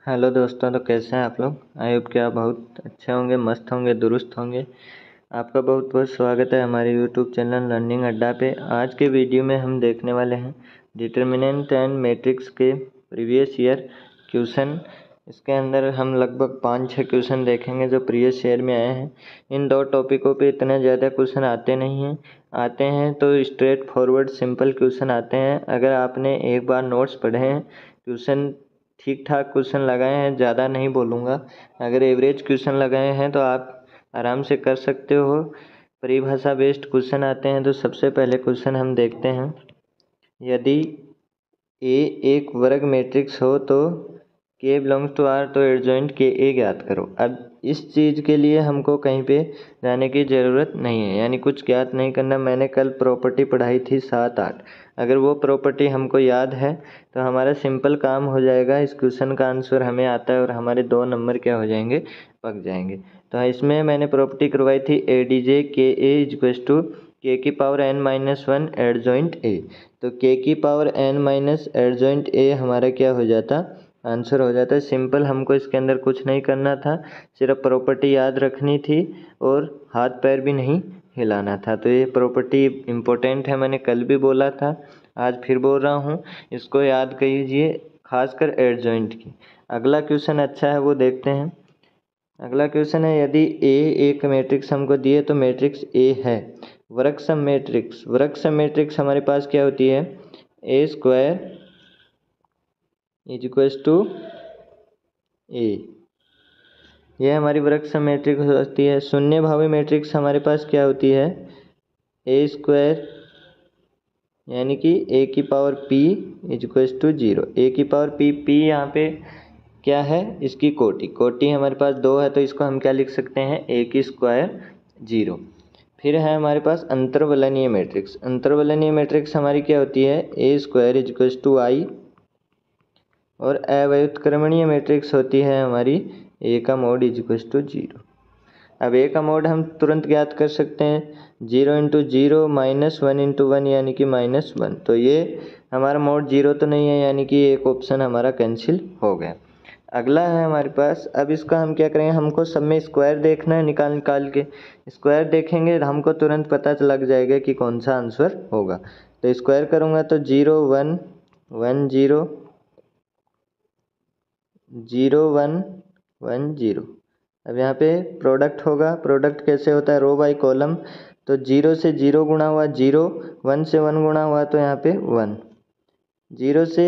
Hello दोस्तों, तो कैसे हैं आप लोग। आई होप कि आप बहुत अच्छे होंगे, मस्त होंगे, दुरुस्त होंगे। आपका बहुत बहुत स्वागत है हमारे यूट्यूब चैनल लर्निंग अड्डा पे। आज के वीडियो में हम देखने वाले हैं डिटर्मिनेंट एंड मैट्रिक्स के प्रीवियस ईयर क्वेश्चन। इसके अंदर हम लगभग 5-6 क्वेश्चन देखेंगे जो प्रीवियस ईयर में आए हैं। इन दो टॉपिकों पे इतने ज़्यादा क्वेश्चन आते नहीं हैं, आते हैं तो स्ट्रेट फॉरवर्ड सिंपल क्वेश्चन आते हैं। अगर आपने एक बार नोट्स पढ़े हैं, क्वेश्चन ठीक ठाक क्वेश्चन लगाए हैं, ज़्यादा नहीं बोलूँगा, अगर एवरेज क्वेश्चन लगाए हैं तो आप आराम से कर सकते हो। परिभाषा बेस्ड क्वेश्चन आते हैं। तो सबसे पहले क्वेश्चन हम देखते हैं, यदि ए एक वर्ग मैट्रिक्स हो तो के बिलोंग्स टू आर, तो एडजॉइंट के ए ज्ञात करो। अब इस चीज़ के लिए हमको कहीं पे जाने की ज़रूरत नहीं है, यानी कुछ ज्ञात नहीं करना। मैंने कल प्रॉपर्टी पढ़ाई थी 7-8, अगर वो प्रॉपर्टी हमको याद है तो हमारा सिंपल काम हो जाएगा। इस क्वेश्चन का आंसर हमें आता है और हमारे 2 नंबर क्या हो जाएंगे, पक जाएंगे। तो इसमें मैंने प्रॉपर्टी करवाई थी ए डी जे के ए इक्वल्स टू के की पावर n-1 एडजॉइंट ए। तो के की पावर n- एडजॉइंट ए हमारा क्या हो जाता, आंसर हो जाता है। सिंपल, हमको इसके अंदर कुछ नहीं करना था, सिर्फ प्रॉपर्टी याद रखनी थी और हाथ पैर भी नहीं हिलाना था। तो ये प्रॉपर्टी इम्पोर्टेंट है, मैंने कल भी बोला था, आज फिर बोल रहा हूँ, इसको याद कीजिए, खासकर एडजॉइंट की। अगला क्वेश्चन अच्छा है, वो देखते हैं। अगला क्वेश्चन है, यदि ए एक मैट्रिक्स हमको दिए तो मैट्रिक्स ए है वर्ग सम मैट्रिक्स। वर्ग सम मैट्रिक्स हमारे पास क्या होती है, A square is equals to ए, यह हमारी वर्ग सम मैट्रिक्स होती है। शून्य भावी मैट्रिक्स हमारे पास क्या होती है, ए स्क्वायर यानी कि ए की power P is equals to 0। A की पावर पी, पी यहाँ पे क्या है, इसकी कोटि हमारे पास 2 है, तो इसको हम क्या लिख सकते हैं, ए की स्क्वायर 0। फिर है हमारे पास अंतर्वलनीय मैट्रिक्स। अंतर्वलनीय मैट्रिक्स हमारी क्या होती है, A square is equals to आई। और अव्युत्क्रमणीय मैट्रिक्स होती है हमारी ए का मोड इज इक्वल्स टू 0। अब ए का मोड हम तुरंत ज्ञात कर सकते हैं, 0 इंटू 0 -1 इंटू 1 यानी कि -1। तो ये हमारा मोड 0 तो नहीं है, यानी कि एक ऑप्शन हमारा कैंसिल हो गया। अगला है हमारे पास, अब इसका हम क्या करेंगे, हमको सब में स्क्वायर देखना है, निकाल के स्क्वायर देखेंगे हमको तुरंत पता लग जाएगा कि कौन सा आंसर होगा। तो स्क्वायर करूँगा तो 0 1 1 0 0 1 1 0। अब यहाँ पे प्रोडक्ट होगा, प्रोडक्ट कैसे होता है, रो बाई कॉलम। तो 0 से 0 गुणा हुआ 0, 1 से 1 गुणा हुआ तो यहाँ पे 1, 0 से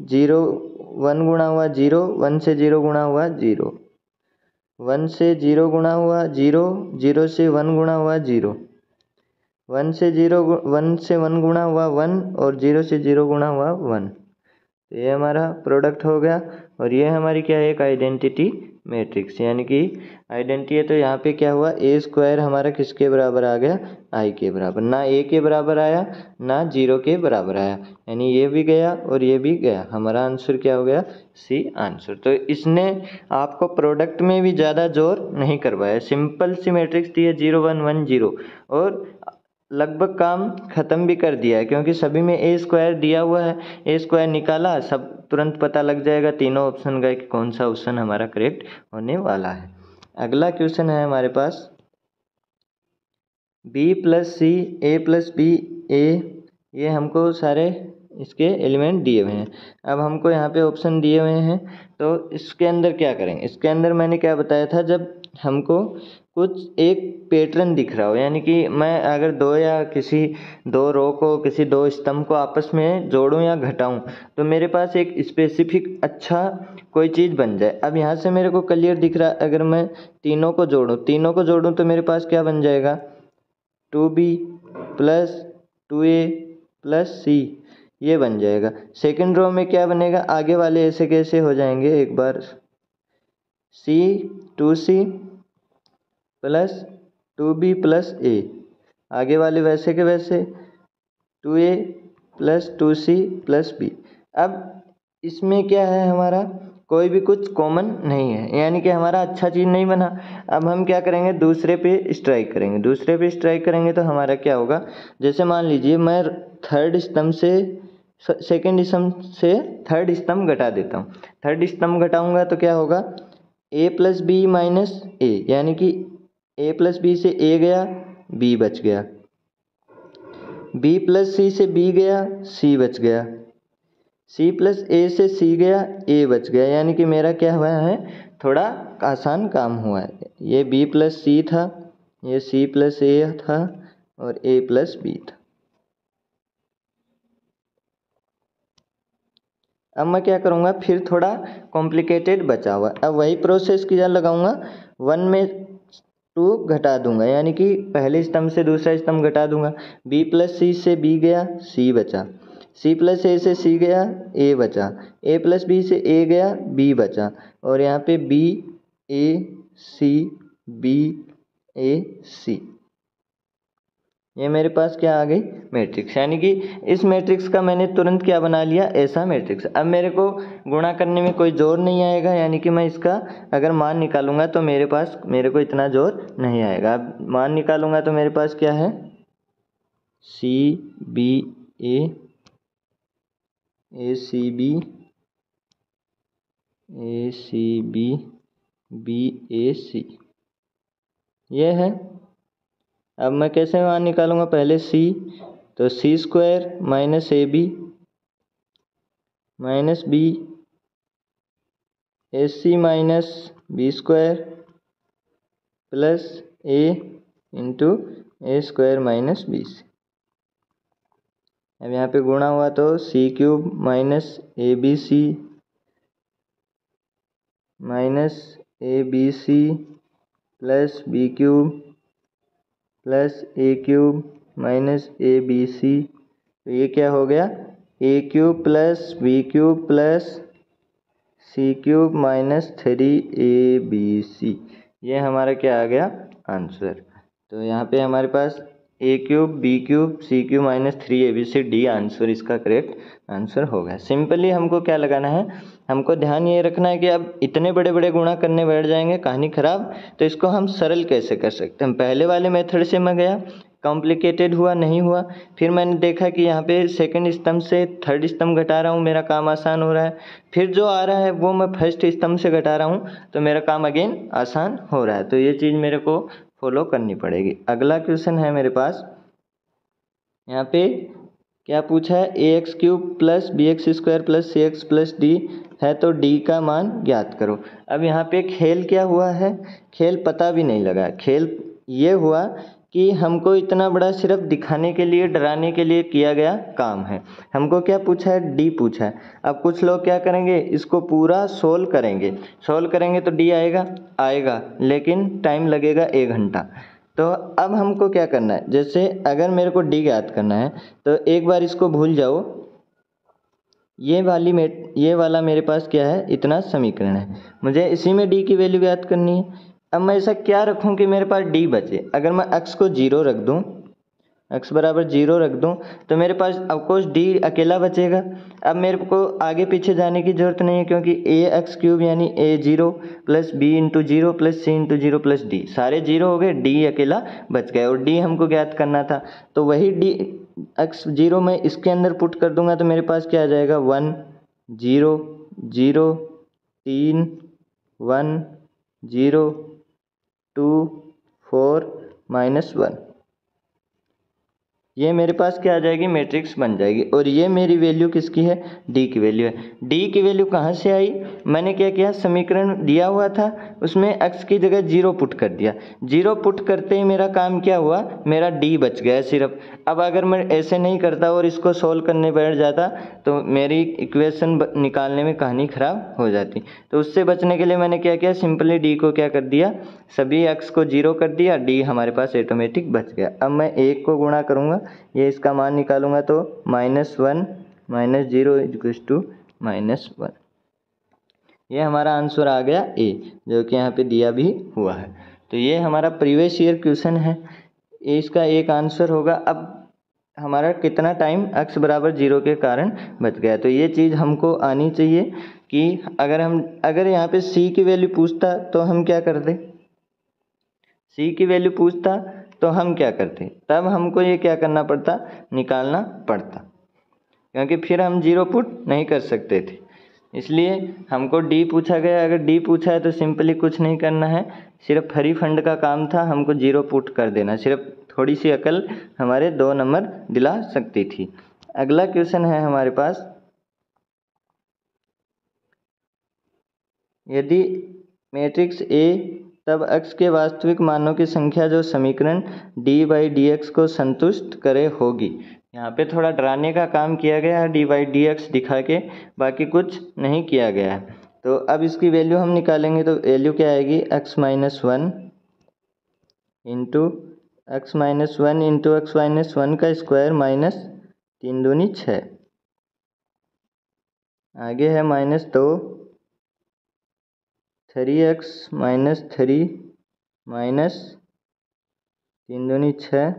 0 1 गुणा हुआ 0, 1 से 0 गुणा हुआ 0, 1 से 0 गुणा हुआ 0, 0 से 1 गुणा हुआ 0, 1 से 1 गुणा हुआ 1 और 0 से 0 गुणा हुआ 1। तो ये हमारा प्रोडक्ट हो गया। और ये हमारी क्या है, एक आइडेंटिटी मैट्रिक्स, यानी कि आइडेंटिटी है। तो यहाँ पे क्या हुआ, ए स्क्वायर हमारा किसके बराबर आ गया, आई के बराबर। ना ए के बराबर आया ना 0 के बराबर आया, यानी ये भी गया और ये भी गया। हमारा आंसर क्या हो गया, सी आंसर। तो इसने आपको प्रोडक्ट में भी ज़्यादा जोर नहीं करवाया, सिंपल सी मैट्रिक्स दी है 0 1 1 0, और लगभग काम ख़त्म भी कर दिया है, क्योंकि सभी में ए स्क्वायर दिया हुआ है। ए स्क्वायर निकाला, सब तुरंत पता लग जाएगा तीनों ऑप्शन का कि कौन सा ऑप्शन हमारा करेक्ट होने वाला है। अगला क्वेश्चन है हमारे पास, बी प्लस सी ए प्लस बी ए, ये हमको सारे इसके एलिमेंट दिए हुए हैं। अब हमको यहाँ पे ऑप्शन दिए हुए हैं, तो इसके अंदर क्या करेंगे। इसके अंदर मैंने क्या बताया था, जब हमको कुछ एक पैटर्न दिख रहा हो, यानी कि मैं अगर किसी दो रो को, किसी दो स्तंभ को आपस में जोड़ूं या घटाऊं, तो मेरे पास एक स्पेसिफिक अच्छा कोई चीज़ बन जाए। अब यहाँ से मेरे को क्लियर दिख रहा है, अगर मैं तीनों को जोड़ूं तो मेरे पास क्या बन जाएगा, 2b plus 2a plus c, ये बन जाएगा। सेकंड रो में क्या बनेगा, आगे वाले ऐसे कैसे हो जाएंगे, एक बार c 2c plus 2b plus a, आगे वाले वैसे के वैसे 2a plus 2c plus b। अब इसमें क्या है, हमारा कोई भी कुछ कॉमन नहीं है, यानी कि हमारा अच्छा चीज़ नहीं बना। अब हम क्या करेंगे, दूसरे पे स्ट्राइक करेंगे तो हमारा क्या होगा, जैसे मान लीजिए मैं थर्ड स्तंभ से सेकेंड स्तंभ से थर्ड स्तंभ घटा देता हूँ। थर्ड स्तंभ घटाऊंगा तो क्या होगा, a प्लस बी माइनस ए, यानी कि a प्लस बी से a गया, b बच गया, b प्लस सी से b गया, c बच गया, c प्लस a से c गया, a बच गया, यानी कि मेरा क्या हुआ है, थोड़ा आसान काम हुआ है। ये b प्लस सी था, ये c प्लस a था और a प्लस b था। अब मैं क्या करूँगा, फिर थोड़ा कॉम्प्लिकेटेड बचा हुआ, अब वही प्रोसेस किया लगाऊंगा, 1 में 2 घटा दूंगा, यानी कि पहले स्तंभ से दूसरा स्तंभ घटा दूंगा। b प्लस सी से b गया, c बचा, c प्लस ए से c गया, a बचा, a प्लस b से a गया, b बचा, और यहाँ पे b a c b a c, ये मेरे पास क्या आ गई, मैट्रिक्स। यानी कि इस मैट्रिक्स का मैंने तुरंत क्या बना लिया, ऐसा मैट्रिक्स। अब मेरे को गुणा करने में कोई जोर नहीं आएगा, यानी कि मैं इसका अगर मान निकालूंगा तो मेरे को इतना जोर नहीं आएगा। अब मान निकालूंगा तो मेरे पास क्या है, C B A C B B A सी, ये है। अब मैं कैसे मान निकालूंगा, पहले c, तो c square minus A B minus B A C minus B square plus a into A square minus B C. अब यहाँ पे गुणा हुआ तो c cube minus A B C minus A B C plus B cube plus A cube minus A B C, तो ये क्या हो गया, A cube plus B cube plus C cube minus 3ab, ये हमारा क्या आ गया, आंसर। तो यहाँ पे हमारे पास ए cube B cube C cube minus 3abcd answer, इसका करेक्ट आंसर होगा। सिंपली हमको क्या लगाना है, हमको ध्यान ये रखना है कि अब इतने बड़े बड़े गुणा करने बैठ जाएंगे, कहानी खराब। तो इसको हम सरल कैसे कर सकते हैं, पहले वाले मेथड से मैं गया, कॉम्प्लिकेटेड हुआ, नहीं हुआ, फिर मैंने देखा कि यहाँ पे सेकंड स्तंभ से थर्ड स्तंभ घटा रहा हूँ, मेरा काम आसान हो रहा है, फिर जो आ रहा है वो मैं फर्स्ट स्तंभ से घटा रहा हूँ, तो मेरा काम अगेन आसान हो रहा है। तो ये चीज़ मेरे को फॉलो करनी पड़ेगी। अगला क्वेश्चन है मेरे पास, यहाँ पे क्या पूछा है, A X cube plus B X square plus C X plus D है, तो डी का मान ज्ञात करो। अब यहाँ पे खेल क्या हुआ है, खेल पता भी नहीं लगा। खेल ये हुआ कि हमको इतना बड़ा सिर्फ दिखाने के लिए, डराने के लिए किया गया काम है। हमको क्या पूछा है, डी पूछा है। अब कुछ लोग क्या करेंगे, इसको पूरा सोल्व करेंगे तो डी आएगा, लेकिन टाइम लगेगा 1 घंटा। तो अब हमको क्या करना है, जैसे अगर मेरे को डी ज्ञात करना है तो एक बार इसको भूल जाओ, ये वाला मेरे पास क्या है, इतना समीकरण है, मुझे इसी में डी की वैल्यू ज्ञात करनी है। अब मैं ऐसा क्या रखूं कि मेरे पास डी बचे, अगर मैं x को 0 रख दूं, x बराबर 0 रख दूं, तो मेरे पास ऑफकोर्स डी अकेला बचेगा। अब मेरे को आगे पीछे जाने की ज़रूरत नहीं है, क्योंकि ए एक्स क्यूब यानी ए 0 प्लस बी इंटू 0 प्लस सी इंटू 0 प्लस डी, सारे 0 हो गए, डी अकेला बच गया, और डी हमको ज्ञात करना था। तो वही डी एक्स 0 मैं इसके अंदर पुट कर दूंगा, तो मेरे पास क्या आ जाएगा, 1 0 0 3 1 0 2 4 -1, ये मेरे पास क्या आ जाएगी, मैट्रिक्स बन जाएगी। और ये मेरी वैल्यू किसकी है, डी की वैल्यू है। डी की वैल्यू कहाँ से आई, मैंने क्या किया, समीकरण दिया हुआ था उसमें x की जगह 0 पुट कर दिया। 0 पुट करते ही मेरा काम क्या हुआ, मेरा डी बच गया सिर्फ। अब अगर मैं ऐसे नहीं करता और इसको सोल्व करने बैठ जाता तो मेरी इक्वेशन निकालने में कहानी खराब हो जाती। तो उससे बचने के लिए मैंने क्या किया, सिंपली डी को क्या कर दिया, सभी x को 0 कर दिया, डी हमारे पास ऑटोमेटिक बच गया। अब मैं 1 को गुणा करूँगा, ये इसका मान निकालूंगा तो -1 -0 इक्वल्स टू -1, ये हमारा आंसर आ गया ए, जो कि यहाँ पे दिया भी हुआ है। तो ये हमारा प्रीवियस ईयर क्वेश्चन है, ये इसका एक आंसर होगा। अब हमारा कितना टाइम x बराबर 0 के कारण बच गया, तो ये चीज़ हमको आनी चाहिए कि अगर यहाँ पे c की वैल्यू पूछता तो हम क्या करते, c की वैल्यू पूछता तो हम क्या करते, तब हमको ये क्या करना पड़ता, निकालना पड़ता, क्योंकि फिर हम 0 पुट नहीं कर सकते थे, इसलिए हमको डी पूछा गया। अगर डी पूछा है तो सिंपली कुछ नहीं करना है, सिर्फ फ्री फंड का काम था, हमको 0 पुट कर देना। सिर्फ थोड़ी सी अकल हमारे 2 नंबर दिला सकती थी। अगला क्वेश्चन है हमारे पास, यदि मैट्रिक्स ए तब x के वास्तविक मानों की संख्या जो समीकरण d/dx को संतुष्ट करे होगी। यहाँ पे थोड़ा डराने का काम किया गया है d/dx दिखा के, बाकी कुछ नहीं किया गया है। तो अब इसकी वैल्यू हम निकालेंगे, तो वैल्यू क्या आएगी, x minus one into x minus one का स्क्वायर माइनस 3 दूनी 6, आगे है -2 3x माइनस 3 माइनस 3 दूनी 6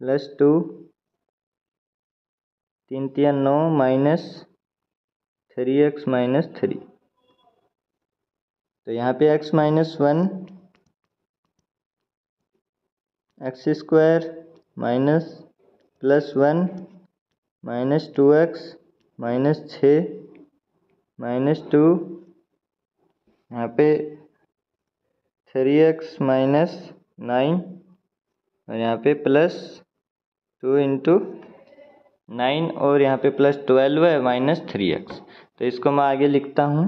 प्लस 2 3 तिया 9 माइनस 3x माइनस 3। तो यहाँ पे x minus one x square minus plus 1 minus 2x minus 6 minus 2, यहाँ पे 3x माइनस 9 और यहाँ पे प्लस 2 इंटू 9 और यहाँ पे प्लस 12 है माइनस 3x। तो इसको मैं आगे लिखता हूँ,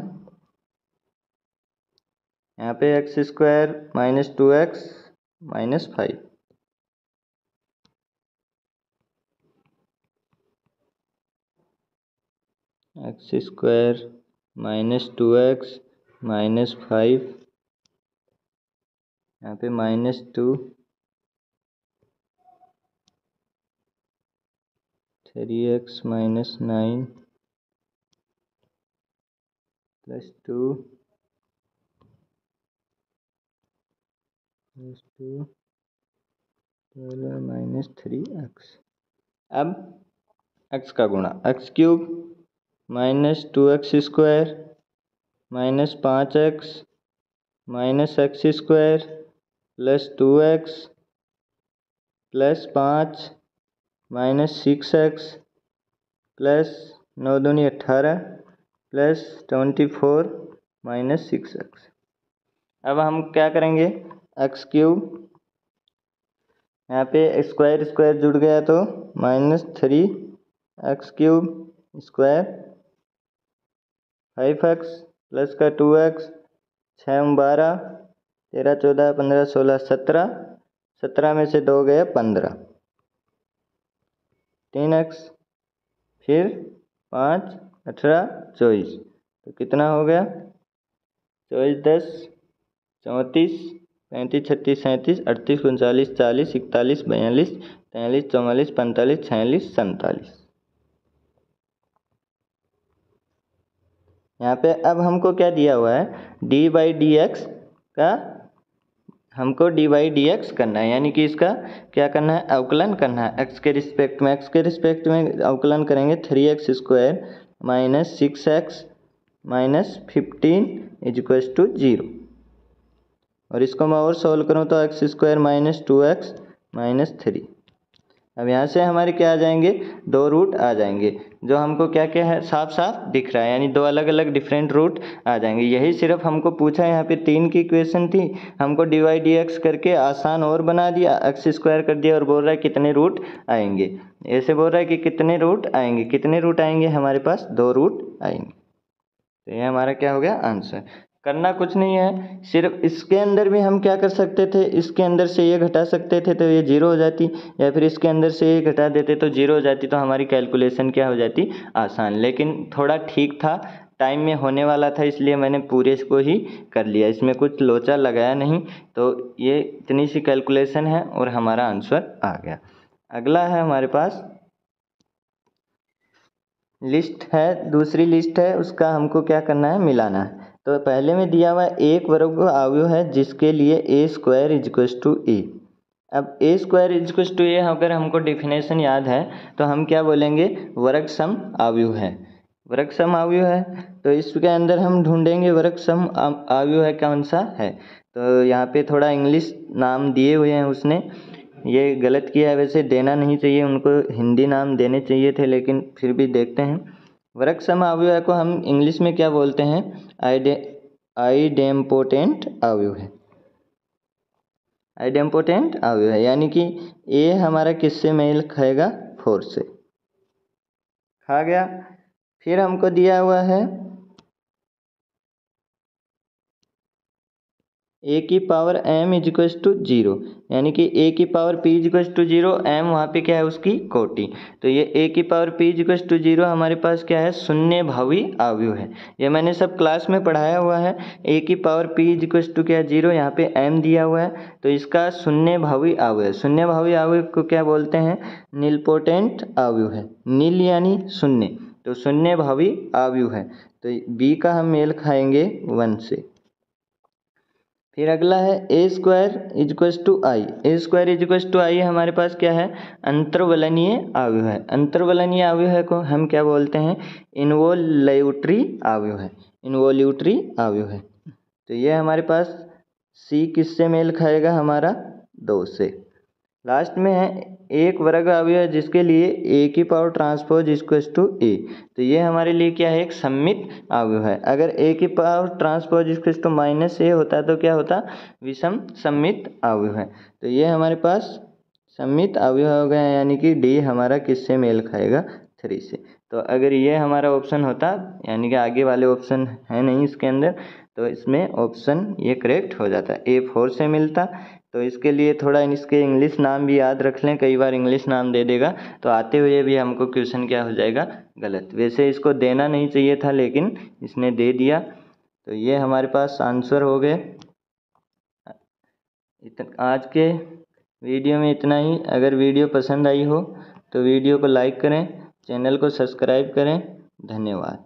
यहाँ पे x square minus 2x minus 5, x square minus 2x minus 5, यहाँ पे -2 3x minus 9 plus 2 minus 3x। अब x का गुणा, x cube minus 2x square minus 5x minus x square plus 2x plus 5 minus 6x plus 9 दूनी 18 plus 24 minus 6x। अब हम क्या करेंगे, एक्स क्यूब यहाँ पे स्क्वायर स्क्वायर जुड़ गया तो -3x cube square 5x plus का 2x 6 12 13 14 15 16 17, 17 में से 2 गए 15, 3x फिर 5 18 24, तो कितना हो गया 24 10 34 35 36 37 38 39 40 41 42 43 44 45 46 47। यहाँ पे अब हमको क्या दिया हुआ है, d/dx का हमको d/dx करना है, यानी कि इसका क्या करना है, अवकलन करना है x के रिस्पेक्ट में। x के रिस्पेक्ट में अवकलन करेंगे 3x square minus 6x minus 15 equals to 0, और इसको मैं और सॉल्व करूँ तो x square minus 2x minus 3। अब यहाँ से हमारे क्या आ जाएंगे, 2 रूट आ जाएंगे, जो हमको क्या क्या है साफ साफ दिख रहा है, यानी 2 अलग अलग डिफरेंट रूट आ जाएंगे। यही सिर्फ हमको पूछा है, यहाँ पे 3 की इक्वेशन थी, हमको dy/dx करके आसान और बना दिया, एक्स स्क्वायर कर दिया और बोल रहा है कितने रूट आएंगे। ऐसे बोल रहा है कि कितने रूट आएंगे, कितने रूट आएंगे, हमारे पास 2 रूट आएंगे। तो ये हमारा क्या हो गया आंसर। करना कुछ नहीं है, सिर्फ इसके अंदर भी हम क्या कर सकते थे, इसके अंदर से ये घटा सकते थे तो ये 0 हो जाती, या फिर इसके अंदर से ये घटा देते तो 0 हो जाती, तो हमारी कैलकुलेशन क्या हो जाती आसान। लेकिन थोड़ा ठीक था, टाइम में होने वाला था, इसलिए मैंने पूरे को ही कर लिया, इसमें कुछ लोचा लगाया नहीं। तो ये इतनी सी कैलकुलेशन है और हमारा आंसर आ गया। अगला है हमारे पास लिस्ट है, दूसरी लिस्ट है, उसका हमको क्या करना है, मिलाना है। तो पहले में दिया हुआ एक वर्ग अवयव है जिसके लिए a square equals to a। अब a square equals to a अगर हमको डिफिनेशन याद है तो हम क्या बोलेंगे, वर्ग सम अवयव है, वर्ग सम अवयव है। तो इसके अंदर हम ढूंढेंगे वर्ग सम अवयव है कौन सा है। तो यहाँ पे थोड़ा इंग्लिश नाम दिए हुए हैं उसने, ये गलत किया है, वैसे देना नहीं चाहिए, उनको हिंदी नाम देने चाहिए थे, लेकिन फिर भी देखते हैं। वृक्षसम अवयव को हम इंग्लिश में क्या बोलते हैं? आइडेम्पोटेंट अवयव है। आइडेम्पोटेंट अवयव है, यानी कि ए हमारा किससे मेल खाएगा? 4 से खा गया। फिर हमको दिया हुआ है ए की पावर m इजिक्वल्स टू 0, यानी कि ए की power p is equals to 0, m वहाँ पे क्या है? उसकी कोटि। तो ये ए की पावर p इजिक्वल्स टू 0 हमारे पास क्या है? शून्य भावी अवयव है। ये मैंने सब क्लास में पढ़ाया हुआ है। ए की पावर p इजिक्वल्स टू क्या है? 0, यहाँ पे m दिया हुआ है, तो इसका शून्य भावी अवयव। शून्य भावी अवयव को क्या बोलते हैं? नीलपोटेंट अवयव है। नील यानी शून्य, तो शून्य भावी अवयव है। तो b का हम मेल खाएंगे 1 से। फिर अगला है A square equals to I. A square equals to I हमारे पास क्या है? अंतर्वलनीय अवयव है। अंतर्वलनीय अवयव को हम क्या बोलते हैं? इन्वोल्यूटरी अवयव है। इन्वोल्यूटरी अवयव है। तो ये हमारे पास सी किससे मेल खाएगा? हमारा 2 से। लास्ट में है एक वर्ग अवयव जिसके लिए ए की पावर ट्रांसपोज इक्वल्स टू ए। तो ये हमारे लिए क्या है? एक सममित अवयव है। अगर ए की power transpose equals to -a होता तो क्या होता? विषम सममित अवयव है। तो ये हमारे पास सममित अवयव हो गया, यानी कि डी हमारा किससे मेल खाएगा? 3 से। तो अगर ये हमारा ऑप्शन होता, यानी कि आगे वाले ऑप्शन है नहीं इसके अंदर, तो इसमें ऑप्शन ये करेक्ट हो जाता। ए 4 से मिलता। तो इसके लिए थोड़ा इसके इंग्लिश नाम भी याद रख लें, कई बार इंग्लिश नाम दे देगा तो आते हुए भी हमको क्वेश्चन क्या हो जाएगा? गलत। वैसे इसको देना नहीं चाहिए था, लेकिन इसने दे दिया। तो ये हमारे पास आंसर हो गए। आज के वीडियो में इतना ही। अगर वीडियो पसंद आई हो तो वीडियो को लाइक करें, चैनल को सब्सक्राइब करें। धन्यवाद।